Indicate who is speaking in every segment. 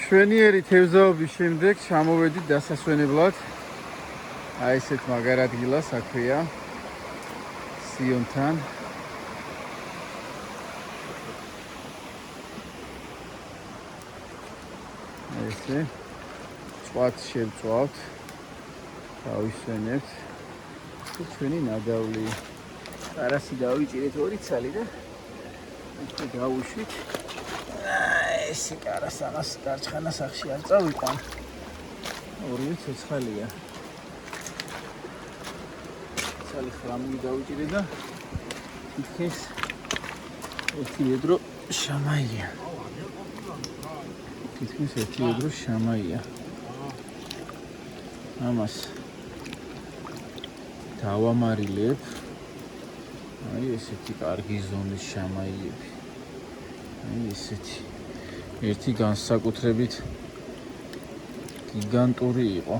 Speaker 1: მშვენიერი თევზაობის შემდეგ ჩამოვედით დასასვენებლად. აი ესეთ მაგარ ადგილას აქვეა სიონთან. ესე წვაც შევწვავთ. დავისვენებთ. ჩვენი ნადავლი. არასი დავიჭირეთ 2 ცალი და ეს დავუშვით. ესე კარას ამას გარჩხანა სახში არ წავიყვან. ორივე ცოცხალია. ცალი ხრამი დავიჭირე და იქეს ერთი ედრო შამაია. თითქმის ერთი ედრო შამაია. ამას დავამარილებ. აი ესეთი კარგი ზონის შამაიები. აი ესეთი ერთი განსაკუთრებით გიგანტური იყო.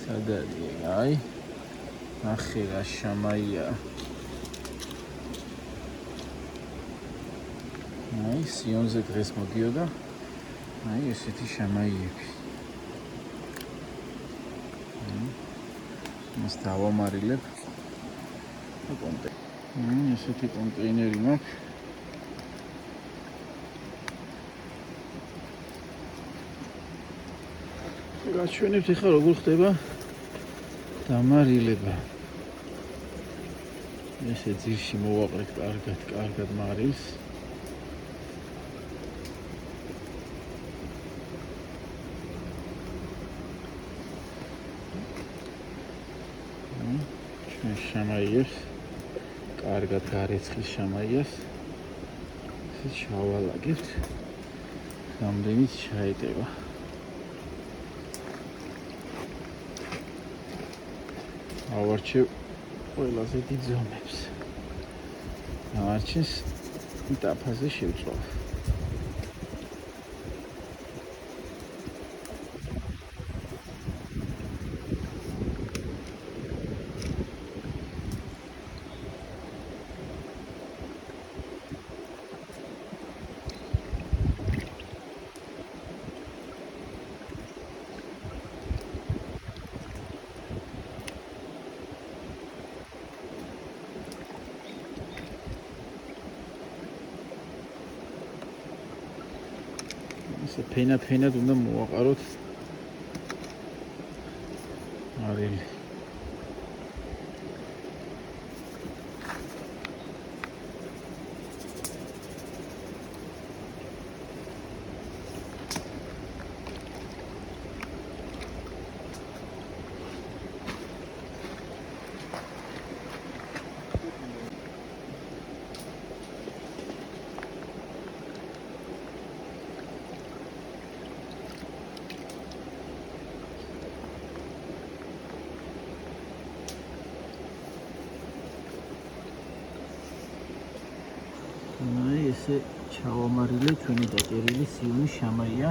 Speaker 1: სადადია, აი ნახე რა შამაია. აი სიონზე დღეს მოდიოდა. აი ესეთი შამაიები. მას დავამარილებ. ესეთი კონტეინერი მაქვს. გაჩვენებთ ახლა როგორ ხდება დამარილება. ესე ძირში მოვაყრეთ კარგად მარილს. ჩვენ შამაიებს კარგად გარეცხის შამაიას ესე ჩავალაგებთ. რამდენიც ჩაეტევა. ავარჩევ ყველაზე დიდ ზომებს. ავარჩეს დაფაზე შევწვავ. ესე ფენად უნდა მოვაყაროთ მარილი. აი ესე ჩავამარილე ჩვენი დაჭერილი სიონის შამაია.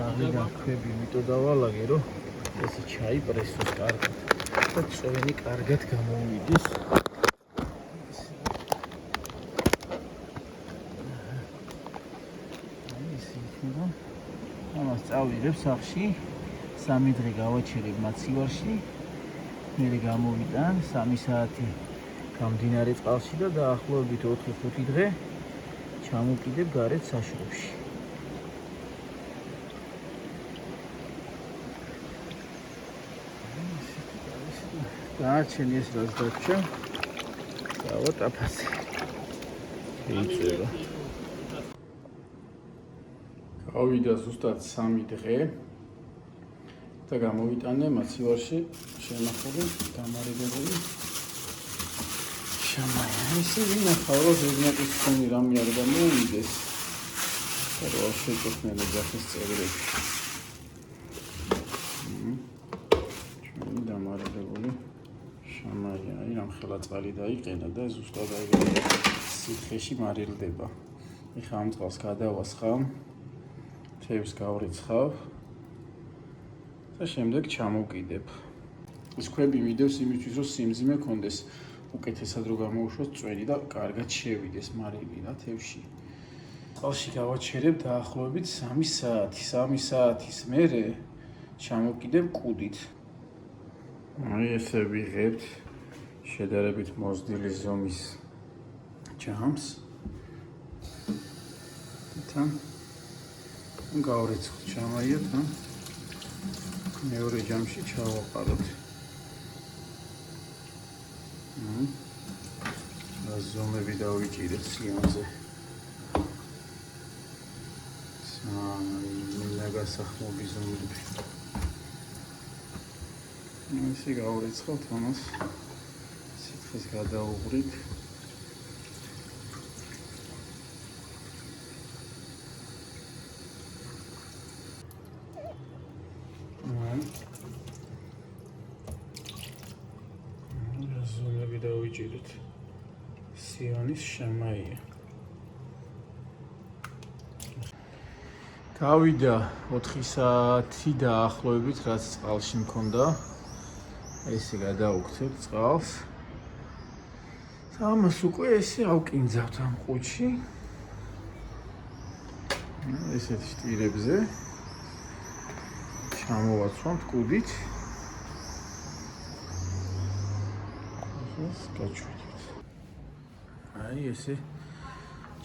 Speaker 1: აღიდან ქვები იმიტომ დავალაგე, რომ ესე ჩაიპრესოს კარგად და წვენი კარგად გამოვიდეს. აი ესე იქნება. ამას წავიღებ სახში. 3 დღე გავაჩერებ მაცივარში. მერე გამოვიტან 3 საათი გამდინარე წყალში და დაახლოებით 4-5 დღე ჩამოვკიდებ გარეთ საშრობში. დაარჩენი ეს რაც დარჩა. დავატაფასე. იწება. გავიდა ზუსტად 3 დღე და გამოვიტანე მაცივარში შემახული დამარილებული შამაია. ესე ვინახავ რომ ზედმეტის ხონი რამე არ გამოვიდეს. რა შეჭოხნე ძახის წევრები. ჩვენი დამარილებული შამაია. აი რამ ხელა წყალი დაიყენა და ზუსტად აი სითხეში მარილდება. ეხლა ამ წყალს გადავასხავ. თევზს გავრიცხავ და შემდეგ ჩამოვკიდებ. ეს ქვები მიდევს იმისთვის რომ სიმძიმე კონდეს. უკეთესად რომ გამოუშვოს წვენი და კარგად შევიდეს მარილი რა თევზში. წყალში გავაჩერებ დაახლოებით 3 საათი. 3 საათის მერე ჩამოვკიდებ კუდით. აი ესე ვიღებთ შედარებით მოზრდილი ზომის ჯამს. თან გავრიცხოთ ჩამაიოთ, მეორე ჯამში ჩავაყაროთ. ზომები დავიჭირეთ სიანზე. ნაგასახმობის ზომები. ისე გავრიცხოთ ამას. სითხეს გადაუღრით. ზომები დავიჭირეთ. სიონის შემაია. გავიდა 4 საათი დაახლოებით, რაც წყალში მქონდა. ესე გადავუქცევ წყალს. ამას უკვე ესე ავკინძავთ ამ ყუთში. ესეთ შტირებზე. ჩამოვაცვამთ კუდით. ეს გაჩვენებთ. აი ესე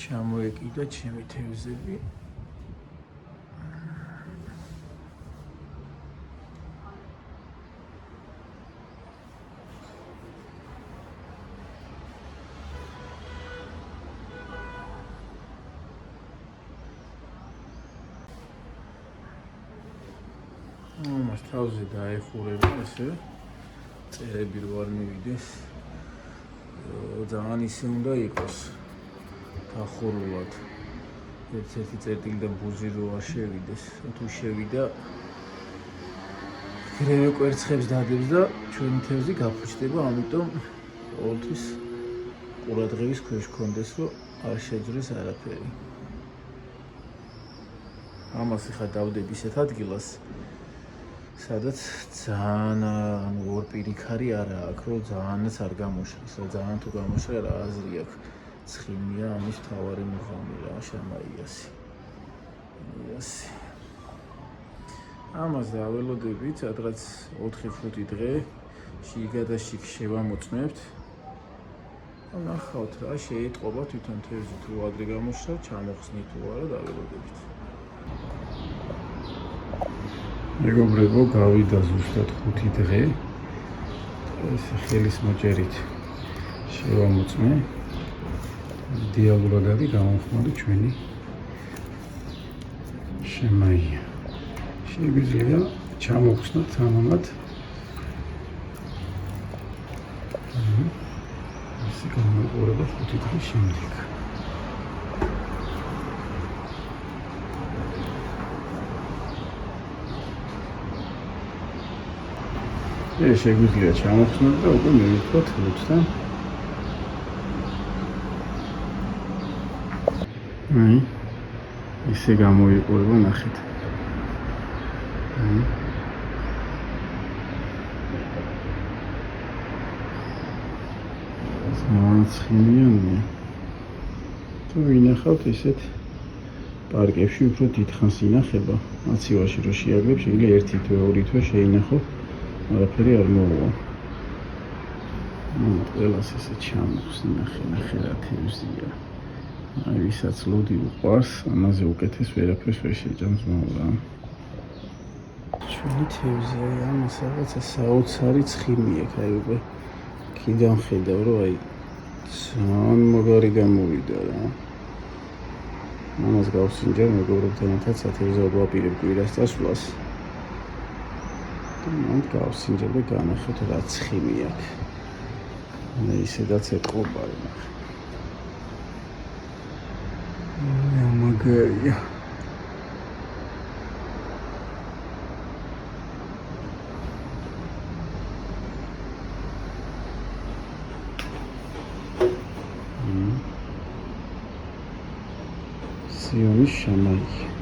Speaker 1: ჩამოეკიდა ჩემი თევზები. ამას თავზე დაეხურება ესე წერები რო არ მივიდეს. ძალიან ისე უნდა იყოს დახურულად. ერთ-ერთი წერტილი და ბუზი რო არ შევიდეს. თუ შევიდა გრევე კვერცხებს დადებს და ჩვენი თევზი გაფუჭდება, ამიტომ ყოველთვის ყურადღების ქვეშ გქონდეს, რომ არ შეძრეს არაფერი. ამას ხა დავდებ ისეთ ადგილას, სადაც ძალიან ორ პირიქარი არა აქვს, რომ ძალიანაც არ გამოშრეს. ძალიან თუ გამოშრე რა აზრი აქვს. ცხიმია ამის თავარი მუღამი რა შემაიასი. იასი. ამას დაველოდებით, სადღაც 4-5 დღე შიგადაშიგ შევამოწმებთ. ნახავთ რა შეიტყობა თვითონ თევზი თუ ადრე გამოშრა, ჩამოხსნით თუ არა დაველოდებით. მეგობრებო, გავიდა ზუსტად 5 დღე. ეს ხელის მოჭერით შევამოწმე. იდეალურად არის გამოვხმარი ჩვენი შემაია. შეგვიძლია ჩამოვხსნათ ამამად. ესე გამოიყურება 5 დღის შემდეგ. ეს შეგვიძლია ჩამოვხსნათ და უკვე მივიდოთ ლუცთან. აი, ესე გამოიყურება, ნახეთ. ცხიმიანია. თუ ვინახავთ ესეთ პარკებში უფრო დიდხანს ინახება, მაცივარში რო შეაგდებ, შეიძლება 1 თვე, 2 თვე შეინახო, არაფერი არ მოუვა. ყველას ესე ჩამოხსნი, ნახე რა თევზია. აი ვისაც ლოდი უყვარს, ამაზე უკეთეს ვერაფერს ვერ შეჭამს მოვლა. ჩვენი თევზია, ამას რაღაცა საოცარი ცხიმი აქვს, აი უკვე კიდევ ხედავ, რომ აი ძალიან მაგარი გამოვიდა რა. ამას გავსინჯებ მეგობრებთან ერთად სათევზაოდ ვაპირებ კვირას წასვლას. მან გავსინჯებ და განახეთ რა ცხიმი აქვს. მე ისედაც ეთყობა რა. მაგარია. სიონის შემაია.